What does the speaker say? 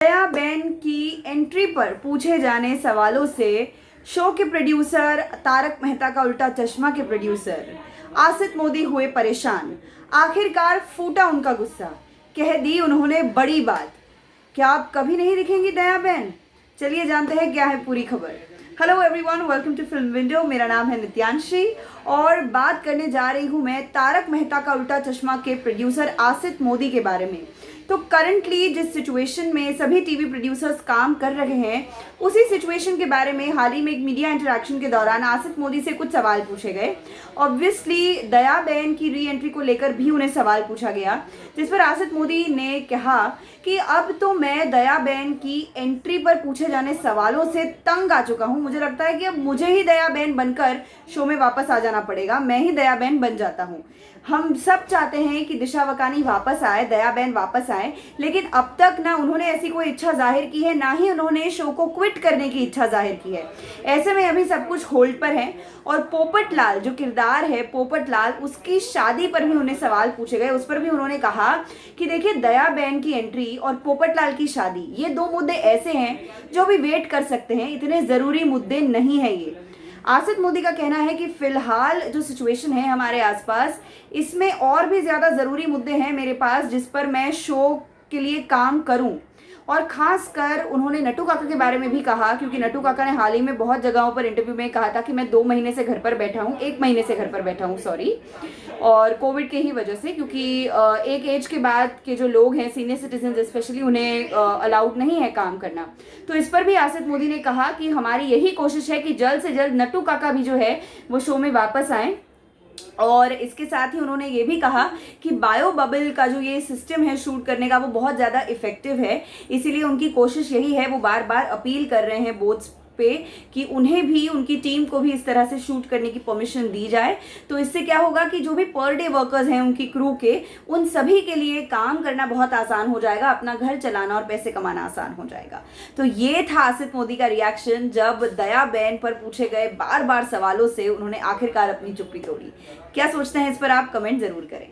दया Ben की entry पर पूछे जाने सवालों से शो के प्रोड्यूसर तारक मेहता का उल्टा चश्मा के प्रोड्यूसर आसित मोदी हुए परेशान। आखिरकार फूटा उनका गुस्सा, कह दी उन्होंने बड़ी बात। क्या आप कभी नहीं दिखेंगी दया बेन? चलिए जानते हैं क्या है पूरी खबर। Hello everyone, welcome to Film Window. मेरा नाम है नित्यांशी और बात करने जा रही हूँ मैं तारक मेहता का उल्टा चश्मा के प्रोड्यूसर आसित मोदी के बारे में। तो करंटली जिस सिचुएशन में सभी टीवी प्रोड्यूसर्स काम कर रहे हैं, उसी सिचुएशन के बारे में हाल ही में एक मीडिया इंटरेक्शन के दौरान आसित मोदी से कुछ सवाल पूछे गए। ऑब्वियसली दया बेन की री एंट्री को लेकर भी उन्हें सवाल पूछा गया, जिस पर आसित मोदी ने कहा कि अब तो मैं दया बेन की एंट्री पर पूछे जाने सवालों से तंग आ चुका हूँ। मुझे लगता है कि अब मुझे ही दया बेन बनकर शो में वापस आ जाना पड़ेगा। मैं ही दया बेन बन जाता हूँ। हम सब चाहते हैं कि दिशा वकानी वापस आए, दया बेन वापस आए, लेकिन अब तक ना उन्होंने ऐसी कोई इच्छा जाहिर की है, ना ही उन्होंने शो को क्विट करने की इच्छा जाहिर की है। ऐसे में अभी सब कुछ होल्ड पर है। और पोपट लाल जो किरदार है, पोपट लाल, उसकी शादी पर भी उन्हें सवाल पूछे गए। उस पर भी उन्होंने कहा कि देखिए, दया बेन की एंट्री और पोपट लाल की शादी, ये दो मुद्दे ऐसे हैं जो भी वेट कर सकते हैं, इतने ज़रूरी मुद्दे नहीं है ये। आसित मोदी का कहना है कि फिलहाल जो सिचुएशन है हमारे आसपास, इसमें और भी ज़्यादा ज़रूरी मुद्दे हैं मेरे पास जिस पर मैं शो के लिए काम करूं। और ख़ासकर उन्होंने नट्टू काका के बारे में भी कहा, क्योंकि नट्टू काका ने हाल ही में बहुत जगहों पर इंटरव्यू में कहा था कि मैं 2 महीने से घर पर बैठा हूँ, 1 महीने से घर पर बैठा हूँ, सॉरी, और कोविड के ही वजह से, क्योंकि एक एज के बाद के जो लोग हैं, सीनियर सिटीजन स्पेशली, उन्हें अलाउड नहीं है काम करना। तो इस पर भी आसित मोदी ने कहा कि हमारी यही कोशिश है कि जल्द से जल्द नट्टू काका भी जो है वो शो में वापस आएँ। और इसके साथ ही उन्होंने ये भी कहा कि बायो बबल का जो ये सिस्टम है शूट करने का, वो बहुत ज़्यादा इफेक्टिव है। इसीलिए उनकी कोशिश यही है, वो बार बार अपील कर रहे हैं बोर्ड्स पे कि उन्हें भी, उनकी टीम को भी इस तरह से शूट करने की परमिशन दी जाए। तो इससे क्या होगा कि जो भी पर डे वर्कर्स हैं उनकी क्रू के, उन सभी के लिए काम करना बहुत आसान हो जाएगा, अपना घर चलाना और पैसे कमाना आसान हो जाएगा। तो ये था आसित मोदी का रिएक्शन जब दया बेन पर पूछे गए बार बार सवालों से उन्होंने आखिरकार अपनी चुप्पी तोड़ी। क्या सोचते हैं इस पर आप कमेंट जरूर करें।